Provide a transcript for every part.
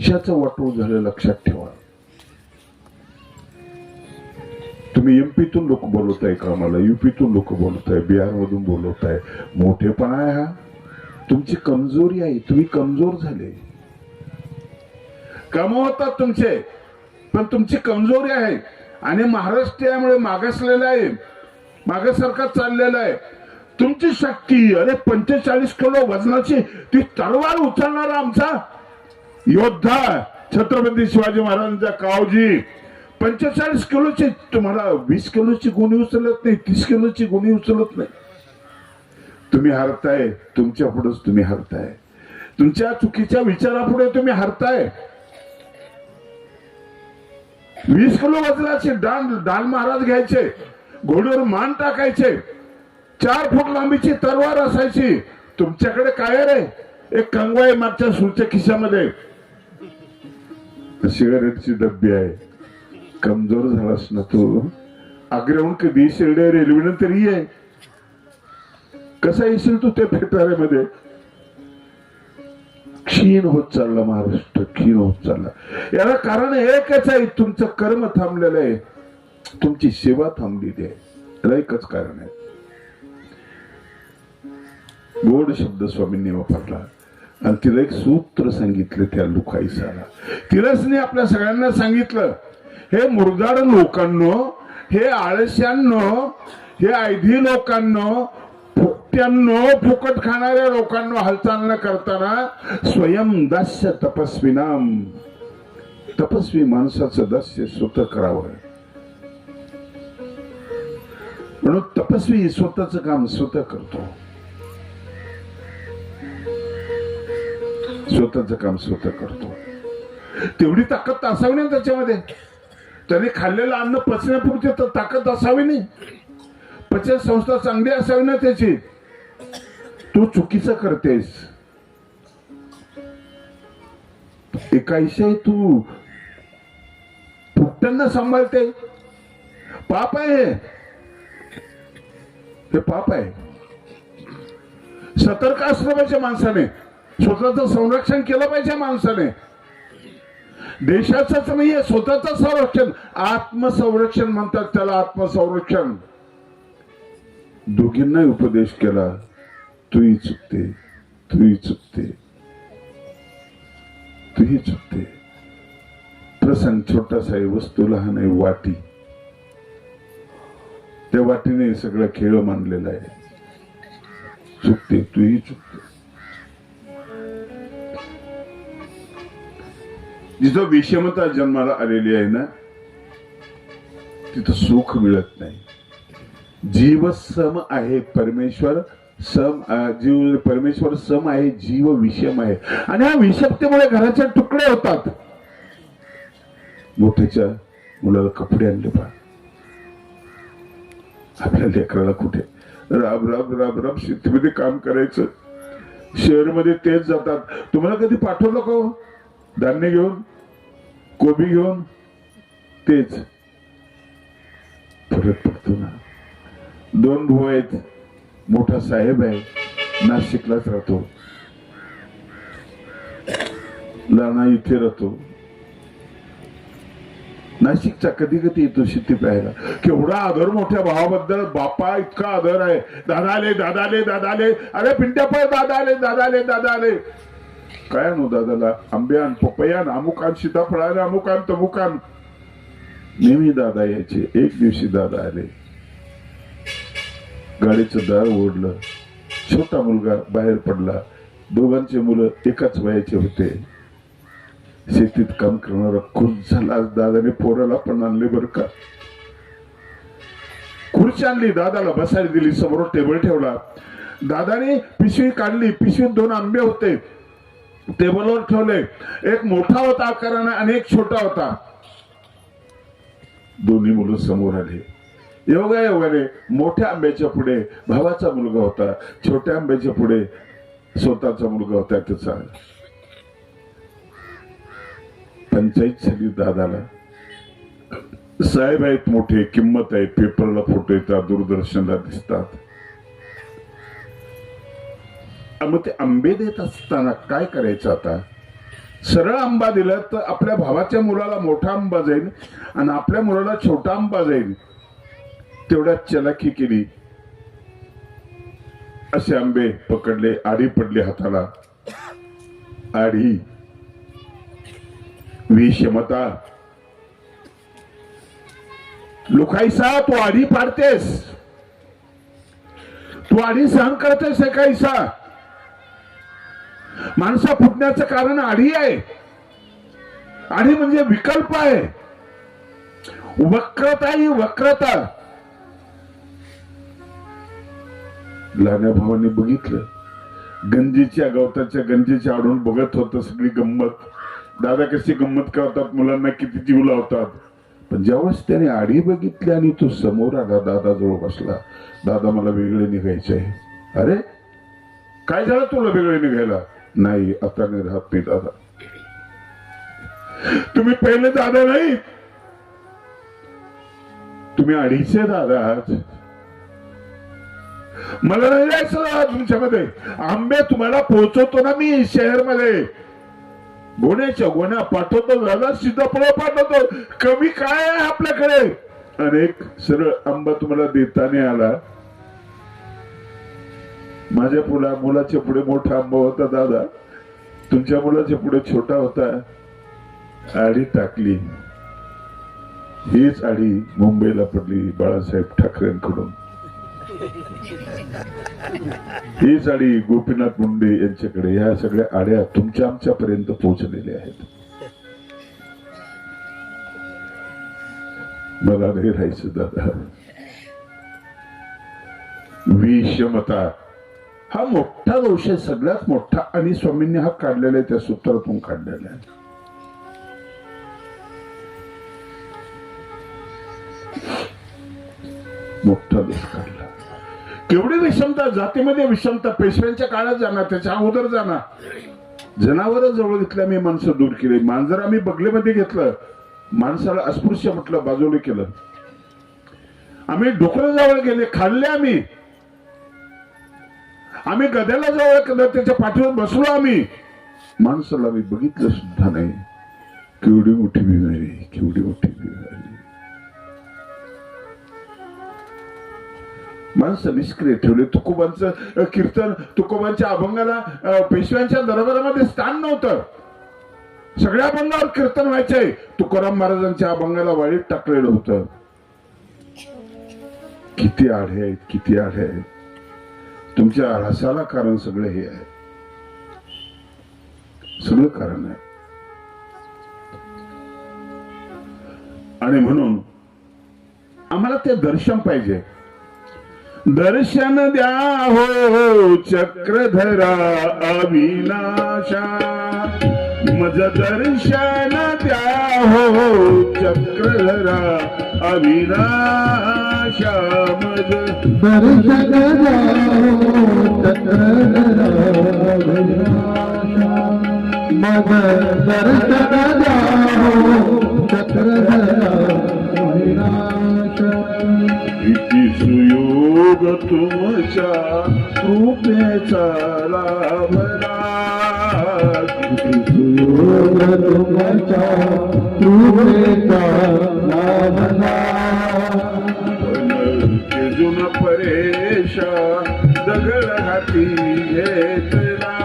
पक्षाचं वाटोळ झालं लक्षात ठेवा. तुम्ही एमपीतून लोक बोलवताय का, मला युपीतून लोक बोलवताय, बिहार मधून बोलवताय. मोठेपणा आहे हा, तुमची कमजोरी आहे. तुम्ही कमजोर झाले. कमावतात तुमचे, पण तुमची कमजोरी आहे. आणि महाराष्ट्र यामुळे मागासलेला आहे, मागासारखा चाललेला आहे. तुमची शक्ती, अरे 45 किलो वजनाची ती तलवार उचलणारा आमचा योद्धा छत्रपती शिवाजी महाराजांचा कावजी 45 किलोची, तुम्हाला 20 किलोची गुणी उचलत नाही, 30 किलोची गुणी उचलत नाही. तुम्ही हरताय, तुमच्या पुढेच तुम्ही हरताय. तुमच्या चुकीच्या विचारापुढे तुम्ही हरताय. 20 किलो वजनाचे डाल महाराज घ्यायचे, घोड्यावर मान टाकायचे, 4 फूट लांबीची तलवार असायची. तुमच्याकडे काय रे, एक कंगवा आहे मागच्या सूरच्या खिशामध्ये, सिगारेटची डब्बी आहे. कमजोर झालास ना तू. आग्र्याहून कधी शिर्डी रेल्वेनं तरी आहे. कसा येशील तू त्या फेटाऱ्यामध्ये? क्षीण होत चालला महाराष्ट्र, क्षीण होत चालला. याला कारण एकच आहे, तुमचं कर्म थांबलेलं आहे, तुमची सेवा थांबलेली आहे. याला एकच कारण आहे. गोड शब्द स्वामींनी वापरला आणि तिला एक सूत्र सांगितलं त्या लुकाईसाला. तिलाच नाही आपल्या सगळ्यांना सांगितलं, हे मुरदाड लोकांनो, हे आळश्यांनो, हे ऐधी लोकांनो, फुकट्यांनो, फुकट खाणाऱ्या लोकांनो, हालचाल न करताना स्वयं दास्य तपस्विनाम, तपस्वी माणसाचं दास्य स्वतः करावं. म्हणून तपस्वी स्वतःच काम स्वतः करतो, स्वतःच काम स्वतः करतो. तेवढी ताकद असावी ना त्याच्यामध्ये. त्याने खाल्लेलं अन्न पचण्यापुरती तर ताकद असावी नाही, पचन संस्था चांगली असावी ना त्याची. तू चुकीचं करतेस. एकाशे तू फुकट्यांना सांभाळते. पाप आहे हे, पाप आहे. सतर्क असलं पाहिजे माणसाने, स्वतःचं संरक्षण केलं पाहिजे माणसाने. देशाचंच नाहीये, स्वतःचं संरक्षण, आत्मसंरक्षण म्हणतात त्याला, आत्मसंरक्षण. दोघींना उपदेश केला, तूही चुकते, तूही चुकते, तूही चुकते. प्रसंग छोटासा आहे, वस्तू लहान आहे, वाटी. त्या वाटीने सगळा खेळ मांडलेला आहे. चुकते, तूही चुकते. जिथं विषमता जन्माला आलेली आहे ना, तिथं सुख मिळत नाही. जीव सम आहे, परमेश्वर सम, जीव परमेश्वर सम आहे, जीव विषम आहे. आणि ह्या विषमतेमुळे घराचे तुकडे होतात. मोठ्याच्या मुलाला कपडे आणले पा, आपल्या लेकराला कुठे राब राब राब राब शेतीमध्ये काम करायचं, शहरमध्ये तेच जातात. तुम्हाला कधी पाठवलं का हो धान्य घेऊन, कोबी घेऊन? तेच फरक पडतो ना. 2 भाऊ आहेत, मोठा साहेब आहे, नाशिकलाच राहतो, लहाना इथे राहतो. नाशिकचा कधी कधी येतो शेती पाहायला. केवढा आदर मोठ्या भावाबद्दल, बापा इतका आदर आहे. दादा आले, दादा आले, दादा आले, अरे पिंट्या पळ, दादा आले, दादा आले, दादा आले. काय आणू दादाला? आंब्यान, पपयान, अमुकान, सीताफळान, अमुकान, तमुकान. नेहमी दादा यायचे. एक दिवशी दादा आले, गाडीचं दार ओढलं, छोटा मुलगा बाहेर पडला. दोघांचे मुलं एकाच वयाचे होते. शेतीत काम करणारा खुश झाला. दादाने पोराला पण आणले बरं का. खुर्ची आणली, दादाला बसायला दिली, समोर टेबल ठेवला. दादाने पिशवी काढली, पिशवीत 2 आंबे होते, टेबलवर ठेवले. एक मोठा होता आकाराने आणि एक छोटा होता. दोन्ही मुलं समोर आले. योगायोगाने मोठ्या आंब्याच्या पुढे भावाचा मुलगा होता, छोट्या आंब्याच्या पुढे स्वतःचा मुलगा होता त्याचा. पंचायत झाली दादाला. साहेब आहेत मोठे, किंमत आहे, पेपरला फोटो येतात, दूरदर्शनला दिसतात. मग ते आंबे देत असताना काय करायचं आता? सरळ आंबा दिला तर आपल्या भावाच्या मुलाला मोठा आंबा जाईल आणि आपल्या मुलाला छोटा आंबा जाईल, तेवढ्यात चलाखी केली. असे आंबे पकडले, आडी पडली हाताला. आडी विषमता. लोकाईसा तू आडी पाडतेस, तू आडी सहन करतेस. काहीसा माणसा फुटण्याचं कारण आडी आहे. आडी म्हणजे विकल्प आहे, वक्रता ही वक्रता. लहान्या भावाने बघितलं, गंजीच्या गवताच्या गंजीच्या आडून बघत होत सगळी गंमत. दादा कशी गंमत करतात, मुलांना किती जीव लावतात. पण ज्यावेळेस त्याने आडी बघितली आणि तो समोर आला, दादा जवळ बसला. दादा मला वेगळे निघायचे आहे. अरे काय झालं तुला वेगळे निघायला? नाही आता नाही राहत मी दादा. तुम्ही पहिले दादा नाही, तुम्ही अडीचे दादा आहात. मला नाही जायचं तुमच्यामध्ये. आंबे तुम्हाला पोहोचवतो ना मी शहर मध्ये, गोण्याच्या गोण्या पाठवतो दादा, सीताफळ पाठवतो. कमी काय आहे आपल्याकडे? अनेक सरळ आंबा तुम्हाला देताना आला. माझ्या मुलाच्या पुढे मोठा आंबा होता दादा, तुमच्या मुलाच्या पुढे छोटा होता. आडी टाकली. हीच आडी मुंबईला पडली बाळासाहेब ठाकरेंकडून. हीच आडी गोपीनाथ मुंडे यांच्याकडे. या सगळ्या आड्या तुमच्या आमच्यापर्यंत पोहोचलेल्या आहेत. मला नाही राहायचं दादा. विषमता हा मोठा दोष आहे, सगळ्यात मोठा. आणि स्वामींनी हा काढलेला आहे, त्या सूत्रातून काढलेला आहे. मोठा दोष काढला. केवढी विषमता, जातीमध्ये विषमता. पेशव्यांच्या काळात जाणार, त्याच्या अगोदर जाणार. जनावर जवळ घेतल्या मी, माणसं दूर केली. मांजर आम्ही बगलेमध्ये घेतलं, माणसाला अस्पृश्य म्हटलं, बाजूला केलं. आम्ही डोकरं जवळ गेले, खाल्ले आम्ही. आम्ही गध्याला जवळ केलं, त्याच्या पाठीवर बसलो आम्ही. माणसाला आम्ही बघितलं सुद्धा नाही. केवढी मोठी बिमारी, केवढी मोठी बिमारी. माणसं निष्क्रिय ठेवले. तुकोबांचं कीर्तन, तुकोबांच्या अभंगाला पेशव्यांच्या दरबारामध्ये स्थान नव्हतं. सगळ्या अभंगावर कीर्तन व्हायचंय. तुकाराम महाराजांच्या अभंगाला वाळीत टाकलेलं होतं. किती आढे आहेत, किती आढे आहेत. तुमच्या ऱ्हासाला कारण सगळं हे आहे, सगळं कारण आहे. आणि म्हणून आम्हाला ते दर्शन पाहिजे. दर्शन द्या हो चक्रधरा अविनाशा, मज दर्शन द्या हो चक्रधरा अविनाशा, मज दर्शन द्या हो चक्रधरा अविनाशा, मज दर्शन द्या हो चक्रधरा अविनाशा. किती सुयोग तुमच्या कृपेचा लाभला, किती सुयोग तुमच्या कृपेचा लाभला. तेजून परेशा दगड घाती घेतला,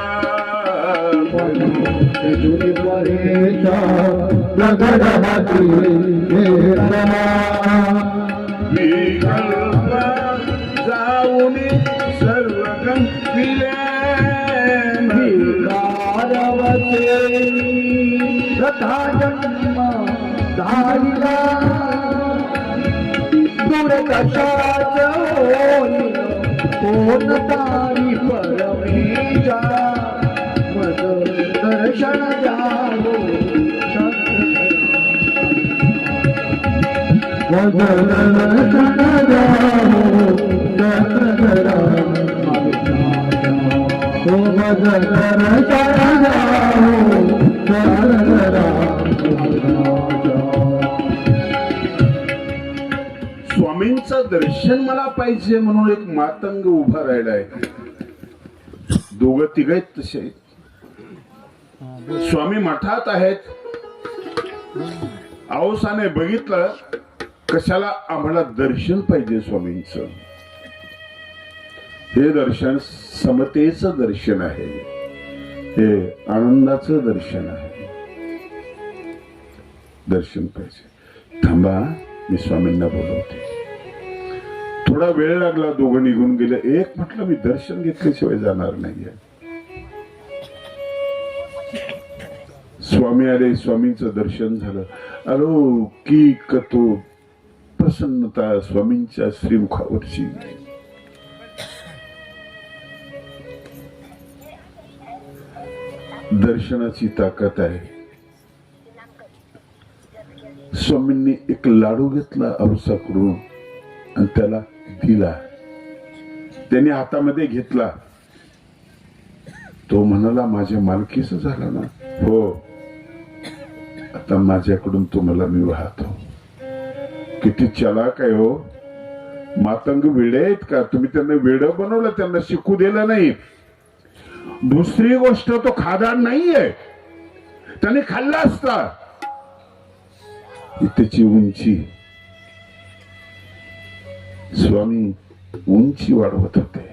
तेजून परेशा दगड घाती घेतला. विकल्प जाऊन सर्व गंभीरे रथा जन्म धारिला, दूर कशाच होईल कोण तारी परमेशा, मज दर्शन द्यावो मज दर्शन द्यावो चक्रधरा ओ मज दर्शन द्यावो चक्रधरा. स्वामींचं दर्शन मला पाहिजे म्हणून एक मातंग उभा राहिलाय. दोघं तिघ आहेत तसे. स्वामी मठात आहेत. आवसाने बघितलं कशाला आम्हाला दर्शन पाहिजे स्वामींचं. हे दर्शन समतेचं दर्शन आहे, हे आनंदाचं दर्शन आहे. दर्शन पाहिजे. थांबा, मी स्वामींना बोलवते. थोडा वेळ लागला, दोघं निघून गेले. एक म्हटलं मी दर्शन घेतल्याशिवाय जाणार नाहीये. स्वामी आले, स्वामींचं दर्शन झालं. अलौकिक तो प्रसन्नता स्वामींच्या श्रीमुखावरची. दर्शनाची ताकद आहे. स्वामींनी एक लाडू घेतला औसाकडून आणि त्याला दिला. त्याने हातामध्ये घेतला. तो म्हणाला माझ्या मालकीच झाला ना. हो, आता माझ्याकडून तुम्हाला मी वाहतो. किती चलाक आहे हो. मातंग वेडे आहेत का? तुम्ही त्यांना वेड बनवलं, त्यांना शिकू दिलं नाही. दुसरी गोष्ट, तो खादार नाहीये. त्याने खाल्ला असता. त्याची उंची, स्वामी उंची वाढवत होते.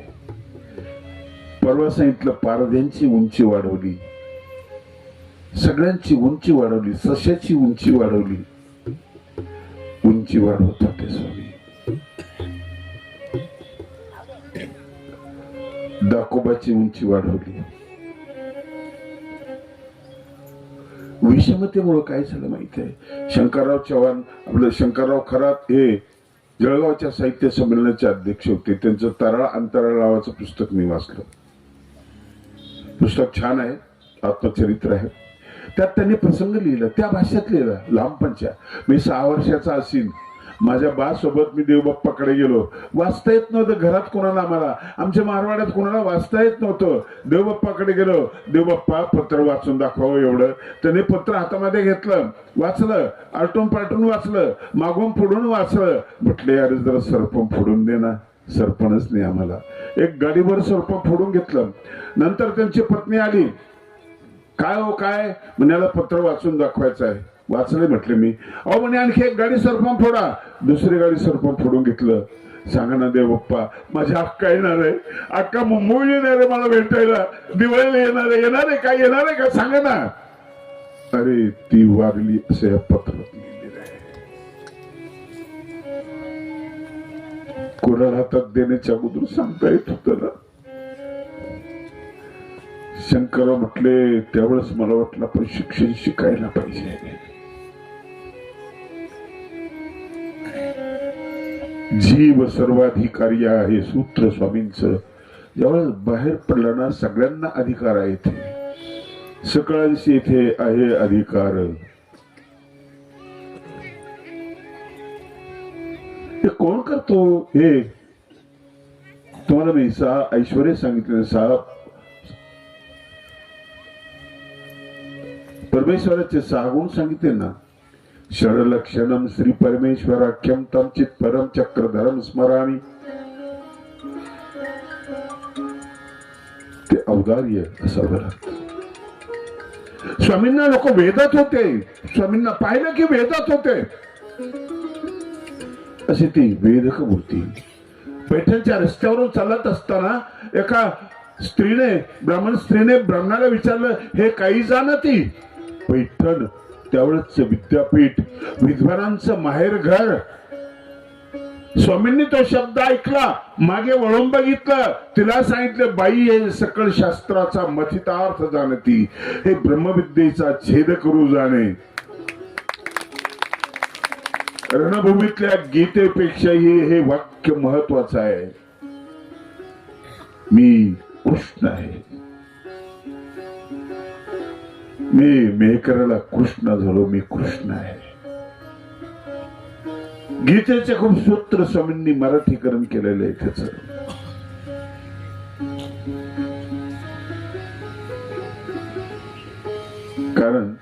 परवा सांगितलं, पारद्यांची उंची वाढवली, सगळ्यांची उंची वाढवली, सश्याची उंची वाढवली. उंची वाढवत होते स्वामी. दाखोबाची उंची वाढवली. विषमतेमुळे काय झालं माहिती आहे? शंकरराव चव्हाण, आपलं शंकरराव खरात हे जळगावच्या साहित्य संमेलनाचे अध्यक्ष होते. त्यांचं तराळ अंतराळ नावाचं पुस्तक मी वाचलं. पुस्तक छान आहे, आत्मचरित्र आहे. त्यात त्यांनी प्रसंग लिहिला, त्या भाषेत लिहिला, लहानपणच्या. मी 6 वर्षाचा असीन. माझ्या बा सोबत मी देवबाप्पाकडे गेलो. वाचता येत नव्हतं घरात कोणाला. आम्हाला आमच्या मारवाड्यात कोणाला वाचता येत नव्हतं. देवबाप्पाकडे गेलो. देवबाप्पा पत्र वाचून दाखवावं एवढं. त्याने पत्र हातामध्ये घेतलं, वाचलं, आलटून पालटून वाचलं, मागून पुढून वाचलं. म्हटले अरे जरा सरपण फोडून दे ना. सरपणच नाही आम्हाला. एक गाडीभर सरपण फोडून घेतलं. नंतर त्यांची पत्नी आली. काय हो काय? म्हणाला पत्र वाचून दाखवायचं आहे. वाचले म्हटले मी. अहो म्हणे आणखी एक गाडी सरपण फोडा. दुसरी गाडी सरपण फोडून घेतलं. सांगा ना देवबाप्पा, माझी अक्का येणार आहे. अक्का मुंबई येणार आहे मला भेटायला. दिवाळीला येणार आहे. येणार आहे काय? येणार आहे का? सांगा ना. अरे ती वारली असं या पत्रात लिहिलेलं आहे. कोणाला हातात देण्याच्या अगोदर सांगता येत होतं ना. शंकरराव म्हटले त्यावेळेस मला वाटलं आपण शिक्षण शिकायला पाहिजे. जीव सर्वाधिकारी आहे सूत्र स्वामींचं. ज्यावेळेस बाहेर पडला ना, सगळ्यांना अधिकार आहे. इथे सगळ्यांशी इथे आहे अधिकार. हे कोण करतो? हे तुम्हाला मी 6 ऐश्वर्य सांगितले. 6 परमेश्वराचे 6 गुण सांगितले ना. षडलक्षणम श्री परमेश्वराख्यम तम चित परम चक्रधरम स्मरामी. ते औदार्य असावं लागतं. स्वामींना लोक वेदात होते. स्वामींना पाहिलं की वेदात होते. अशी ती वेदक मूर्ती. पैठणच्या रस्त्यावरून चालत असताना एका स्त्रीने, ब्राह्मण स्त्रीने ब्राह्मणाला विचारलं, हे काही जाणती? पैठण त्यावेळेच विद्यापीठ, विद्वानांचं माहेर घर. स्वामींनी तो शब्द ऐकला, मागे वळून बघितलं. तिला सांगितलं, बाई हे सकळ शास्त्राचा मथितार्थ जाणती, हे ब्रह्मविद्येचा छेद करू जाणे. रणभूमीतल्या गीतेपेक्षाही हे वाक्य महत्वाचं आहे. मी कृष्ण आहे. मी मेहकराला कृष्ण झालो. मी कृष्ण आहे. गीतेचे खूप सूत्र स्वामींनी मराठीकरण केलेलं आहे त्याच. कारण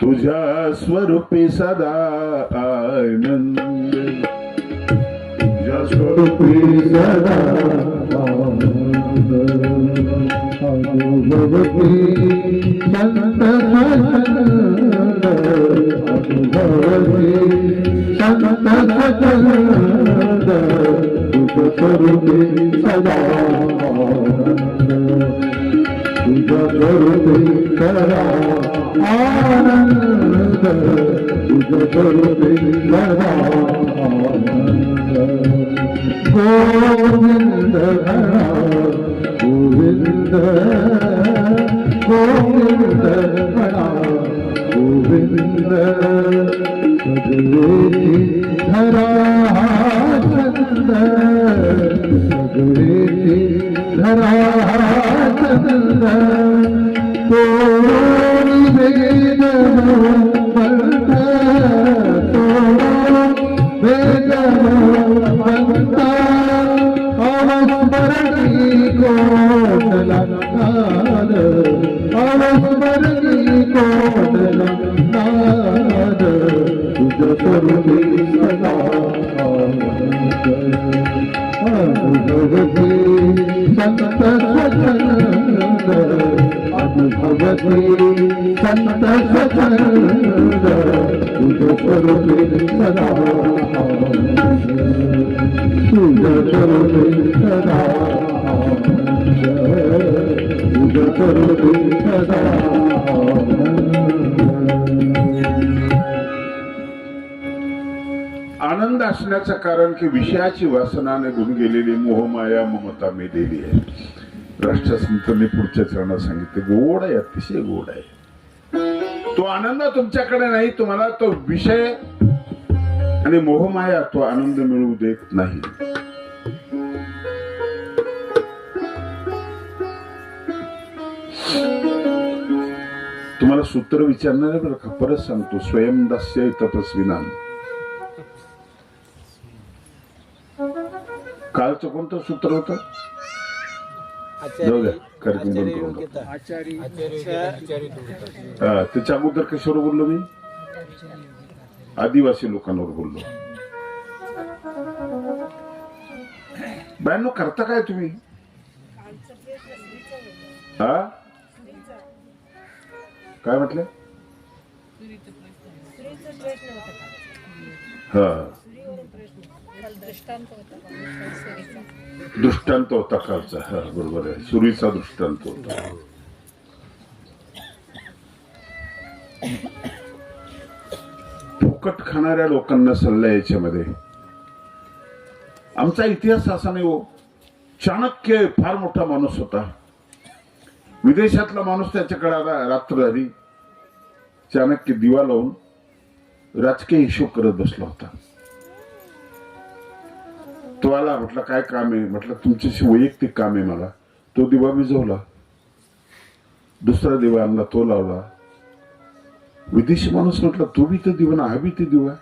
तुझ्या स्वरूपी सदा आनंद, तुझ्या स्वरूपी सदा आनंद, अनुभवती संत सचंद अनुभवती संत सचंद तुझ स्वरूपी सदा तुझ स्वरूपी सदा आनंद तुझ स्वरूपी सदा आनंद गोविंद घना गोविंद गोविंद घना गोविंद सगळेची धरा छंद सगळेची धरा छंद तोडी वेद म्हणत वेद म्हणत अवस्मरणी कोटला नाद अवस्मरणी कोटला नाद तुझ स्वरूपी सदा अनुभवती संत सचंद अनुभवती संत सचंद तुझ स्वरूपी सदा तुझ स्वरूपी सदा तुझ स्वरूपी सदा आनंद असण्याचं कारण की विषयाची वासनाने गुण गेलेली मोहमाया ममता मेलेली आहे. राष्ट्रसंतांनी पुढच्या चरणात सांगितले गोड आहे, अतिशय गोड आहे. तो आनंद तुमच्याकडे नाही, तुम्हाला तो विषय आणि मोहमाया तो आनंद मिळवू देत नाही. तुम्हाला सूत्र विचारणार आहे बरं का, परत सांगतो. स्वयंदास्य तपस्विना. कालचं कोणतं सूत्र होतं? जाऊ द्या, कार्यक्रम बंद करून टाकू. त्याच्या अगोदर कशावर बोललो मी? आदिवासी लोकांवर बोललो. बायांनो, करता काय तुम्ही? हा, काय म्हटलं? हा, दृष्टांत होता कालचा. हा, बरोबर आहे, सुरीचा दृष्टांत होता. फुकट खाणाऱ्या लोकांना सल्ला याच्यामध्ये. आमचा इतिहास असा नाही हो. चाणक्य फार मोठा माणूस होता. विदेशातला माणूस त्याच्याकडे आला, रात्र झाली. चाणक्य दिवा लावून राजकीय हिशोब करत बसला होता. तो आला, म्हटलं काय काम आहे? म्हटलं तुमच्याशी वैयक्तिक काम आहे मला. तो दिवा विझवला, दुसरा दिवा आणला, तो लावला. विदेशी माणूस म्हटलं तो बी तर दिवा ना, हा बी ते दिवा,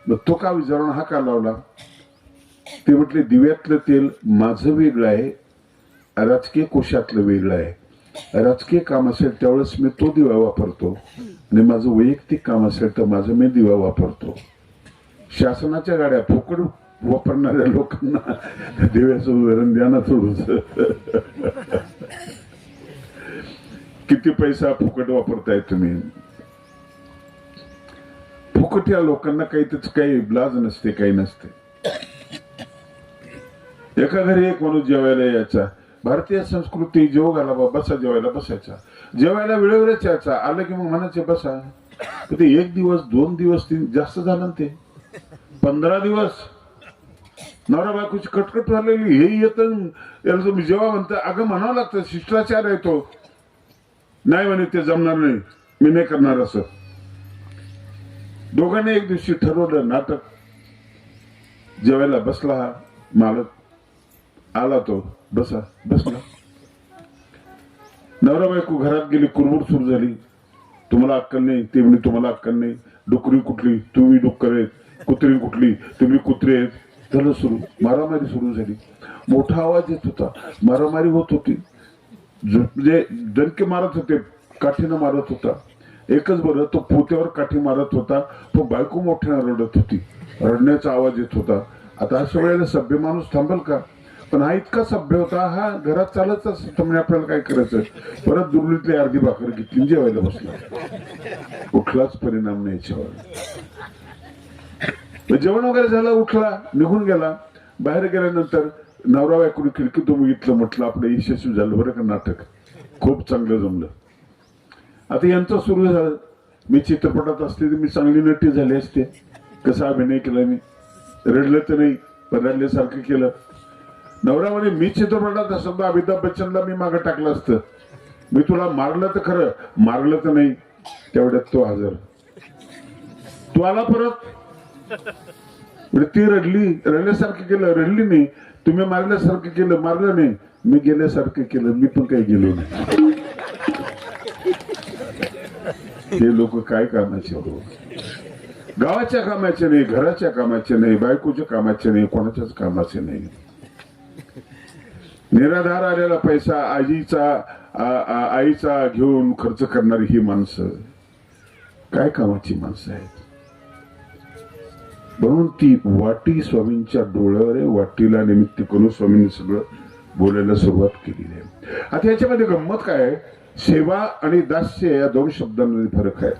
मग तो का विचारला, हा का लावला? ते म्हटले दिव्यातलं तेल माझं वेगळं आहे, राजकीय कोशातलं वेगळं आहे. राजकीय काम असेल त्यावेळेस मी तो दिवा वापरतो, आणि माझं वैयक्तिक काम असेल तर माझं मी दिवा वापरतो. शासनाच्या गाड्या फुकट वापरणाऱ्या लोकांना दिव्याचं उदाहरण द्या ना थोडस. किती पैसा फुकट वापरताय तुम्ही? फुकट या लोकांना काही त्याच काही लाज नसते, काही नसते. एका घरी एक माणूस जेवायला यायचा. भारतीय संस्कृती जेव घाला बा, बसा जेवायला, बसायचा. जेवायला वेळेवरच यायचा. आलं की मग म्हणायचे बसा. ते 1 दिवस 2 दिवस जास्त झालं ते 15 दिवस नवरा बायकोची कटकट झालेली. हे येत याला तुम्ही जेव्हा म्हणता, अगं म्हणावं लागतं, शिष्टाचार आहे तो. नाही म्हणे ते जमणार नाही, मी नाही करणार असं. दोघांनी एक दिवशी ठरवलं नाटक. जेवायला बसला हा मालक, आला तो, बसा, बसला. नवरा बायको घरात गेली, कुरबुर सुरू झाली. तुम्हाला अक्कल नाही, ते म्हणे तुम्हाला अक्कल नाही. डुकरी कुठली, तुम्ही डुक्कर आहेत. कुत्री कुठली, तुम्ही कुत्रे आहेत. झालं सुरू, मारामारी सुरू झाली. मोठा आवाज येत होता, मारामारी होत होती. म्हणजे दणके मारत होते, काठीनं मारत होता. एकच बरं, तो पोत्यावर काठी मारत होता, तो बायको मोठ्यानं रडत होती, रडण्याचा आवाज येत होता. आता अशा वेळेला सभ्य माणूस थांबेल का? पण हा इतका सभ्य होता, हा घरात चालतच असतो म्हणजे आपल्याला काय करायचं. परत दुर्लीतली अर्धी भाकर घेतली, जेवायला बसला, कुठलाच परिणाम नाही जेवण. जेवण वगैरे झालं, उठला, निघून गेला. बाहेर गेल्यानंतर नवरा बायकोने खिडकीतून बघितलं, म्हटलं आपलं यशस्वी झालं बरं का नाटक, खूप चांगलं जमलं. आता यांचं सुरू झालं, मी चित्रपटात असते तर मी चांगली नटी झाली असते, कसा अभिनय केला मी, रडलं तर नाही पण रडल्यासारखं केलं. नवरा म्हणे मी चित्रपटात असं तर अमिताभ बच्चनला मी मागं टाकलं असतं, मी तुला मारलं तर खरं, मारलं तर नाही. तेवढ्यात तो हजर, तू आला परत. म्हणजे ती रडली, रडल्यासारखं केलं, रडली नाही. तुम्ही मारल्यासारखं केलं, मारलं नाही. मी गेल्यासारखं केलं, मी पण काही गेलो नाही. हे लोक काय कामाचे हो, गावाच्या कामाचे नाही, घराच्या कामाचे नाही, बायकोच्या कामाचे नाही, कोणाच्याच कामाचे नाही. निराधार आलेला पैसा आईचा घेऊन खर्च करणारी ही माणसं काय कामाची माणसं आहेत. म्हणून ती वाटी स्वामींच्या डोळ्यावर आहे. वाटीला निमित्त करून स्वामींनी सगळं बोलायला सुरुवात केलेली आहे. आता याच्यामध्ये गंमत काय आहे, सेवा आणि दास्य या दोन शब्दांमध्ये फरक आहे.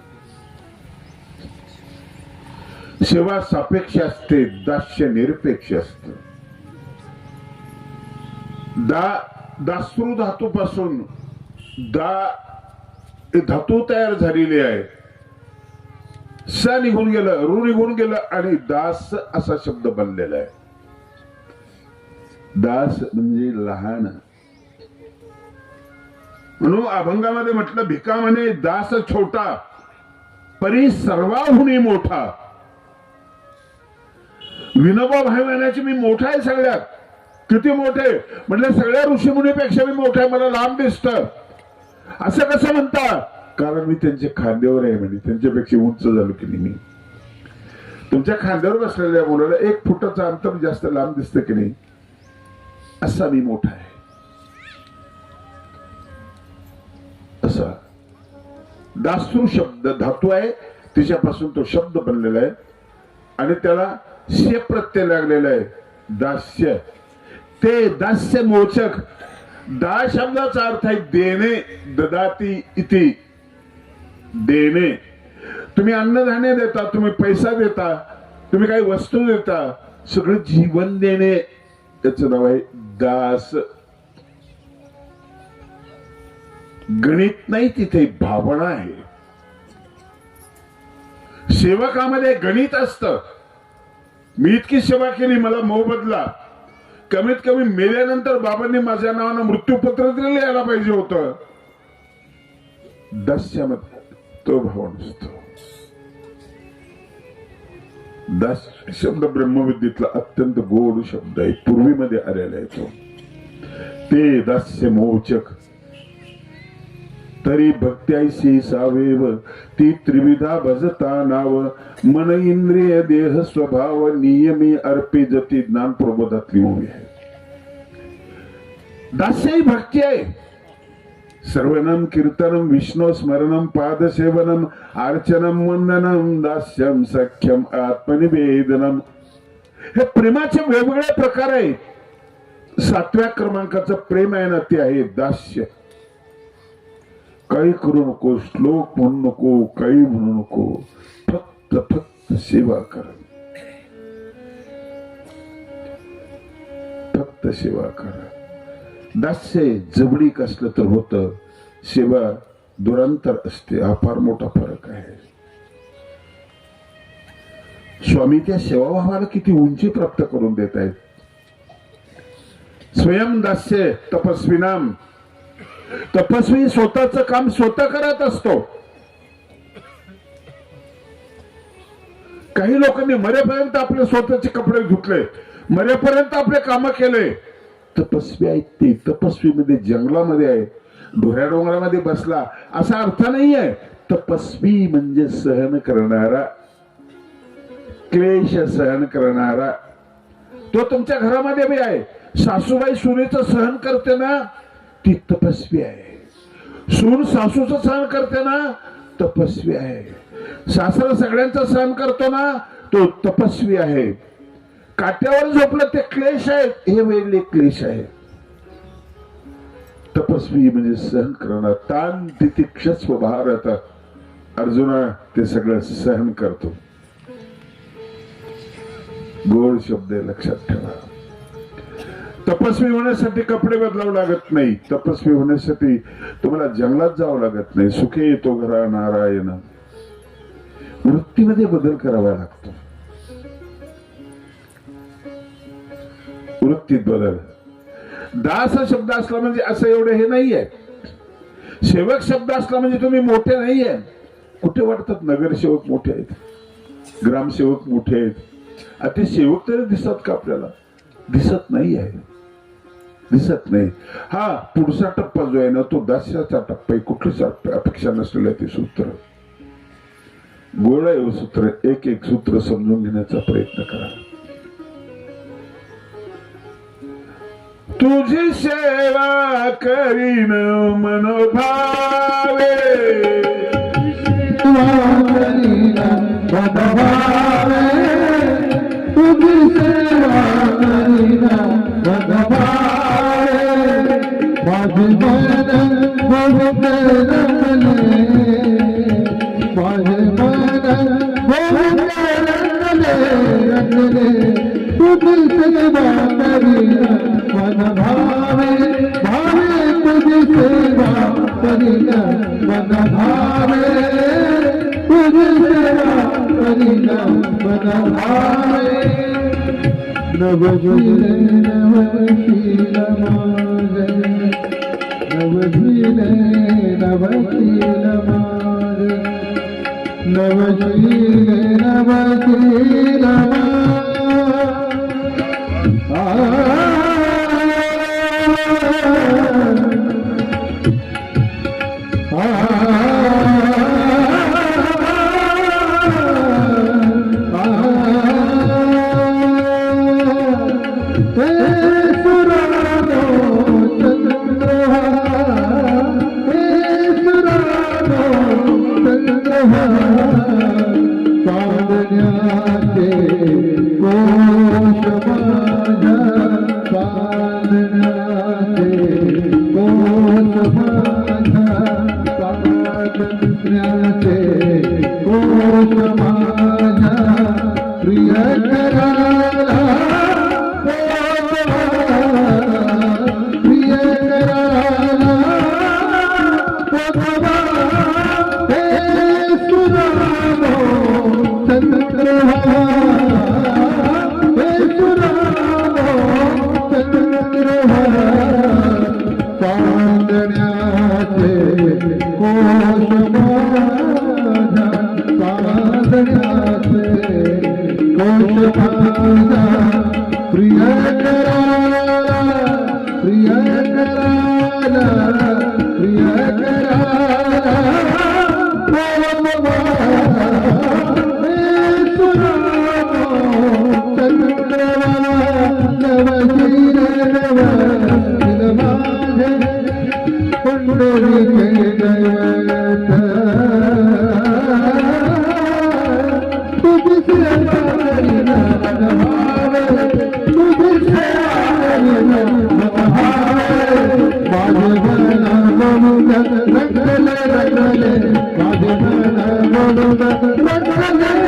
सेवा सापेक्ष असते, दास्य निरपेक्ष असत. दासृ धातूपासून धातू तयार झालेली आहे. स निघून गेलं, रू निघून गेलं आणि दास असा शब्द बनलेला आहे. दास म्हणजे लहान. म्हणून अभंगामध्ये म्हटलं, भिका म्हणे दास छोटा परी सर्वाहुनी मोठा. विनोबा भाई म्हणायचे मी मोठा आहे सगळ्यात. किती मोठे म्हटलं, सगळ्या ऋषीमुनीपेक्षा मी मोठा आहे, मला लांब दिसत. असं कसं म्हणता, कारण मी त्यांच्या खांद्यावर आहे म्हणे, त्यांच्यापेक्षा उंच झालो की नाही. मी तुमच्या खांद्यावर बसलेल्या मुलाला 1 फुटाचं अंतर जास्त लांब दिसतं की नाही, असा मी मोठा आहे. असा दासृ शब्द धातू आहे, तिच्यापासून तो शब्द बनलेला आहे आणि त्याला शे प्रत्यय लागलेला आहे, दास्य. ते दास्य मोचक. दा शब्दाचा अर्थ आहे देणे, ददाती इति, देणे. तुम्ही अन्नधान्य देता, तुम्ही पैसा देता, तुम्ही काही वस्तू देता, सगळं जीवन देणे, त्याचं नाव आहे दास. गणित नाही, तिथे भावना आहे. सेवकामध्ये गणित असतं. मी इतकी सेवा केली, मला मोबदला. कमीत कमी मेल्यानंतर बाबांनी माझ्या नावानं मृत्यूपत्र तरी लिहायला पाहिजे होतं. दास्यामध्ये तो भाव नसतो. दास शब्द ब्रह्मविद्येतला अत्यंत गोड शब्द आहे, पूर्वीमध्ये आलेला आहे तो. ते दास्य मोचक तरी भक्त्याशी सावेव, ती त्रिविधा भजता नाव. मन इंद्रिय देह स्वभाव, नियमी अर्पे जती. ज्ञान प्रबोधातली ओवी आहे. दास्य ही भक्ती आहे. सर्वनम कीर्तनम विष्णू स्मरणम पादसेवनम अर्चनम वंदनम दास्यम सख्यम आत्मनिवेदनम. हे प्रेमाचे वेगवेगळे प्रकार आहेत. 7व्या क्रमांकाचं प्रेम आहे ना, ते आहे दास्य. काही करू नको, श्लोक म्हणू नको, काही म्हणू नको, फक्त सेवा कर, फक्त सेवा कर. दास्य जबडीक असलं तर होतं, सेवा दुरांतर असते. हा फार मोठा फरक आहे. स्वामी त्या सेवाभावाला किती उंची प्राप्त करून देत आहेत. स्वयं दास्य तपस्विनाम. तपस्वी स्वतःच काम स्वतः करत असतो. काही लोकांनी मरेपर्यंत आपले स्वतःचे कपडे धुतले, मरेपर्यंत आपले काम केले. तपस्वी आहेत ते. तपस्वी मध्ये जंगलामध्ये आहे, ढोऱ्या डोंगरामध्ये बसला असा अर्थ नाही आहे. तपस्वी म्हणजे सहन करणारा, क्लेश सहन करणारा. तो तुमच्या घरामध्ये बी आहे. सासूबाई सुनेचं सहन करते ना, ती तपस्वी आहे. सून सासूचं सहन करते ना, तपस्वी आहे. सासरा सगळ्यांचं सहन करतो ना, तो तपस्वी आहे. काट्यावर झोपलं ते क्लेश आहेत, हे वेगळे क्लेश आहे. तपस्वी म्हणजे सहन करणार. ताण तितिक्षस्व भारत. अर्जुना ते सगळं सहन करतो. गोड शब्द आहे, लक्षात ठेवा. तपस्वी होण्यासाठी कपडे बदलावं लागत नाही. तपस्वी होण्यासाठी तुम्हाला जंगलात जावं लागत नाही. सुखे येतो घरा नारायण. वृत्तीमध्ये बदल करावा लागतो. वृत्तीत बदल. दास शब्द असला म्हणजे असं एवढं हे नाहीये. सेवक शब्द असला म्हणजे तुम्ही मोठे नाहीये. कुठे वाटतात नगरसेवक मोठे आहेत, ग्रामसेवक मोठे आहेत. ते सेवक तरी दिसतात का आपल्याला? दिसत नाही आहे, दिसत नाही. हा पुढचा टप्पा जो आहे ना तो दास्याचा टप्पा आहे. कुठलीच अपेक्षा नसलेलं ते सूत्र गोळ आहे. सूत्र एक एक सूत्र समजून घेण्याचा प्रयत्न करा. तुझी सेवा करीन मनोभावे. तुझी सेवा करीना भगवाने. माझे मन बहुत रंगले, माझे मन बहुत रंगले. तुझी सेवा करीना मन भावे, भावे तुझी सेवा करीना मन भावे. तुझी सेवा करीना मन भावे. नवजीले नवशील मागे, नवजीले नवशील मागे, नवजीले नवशील रंगले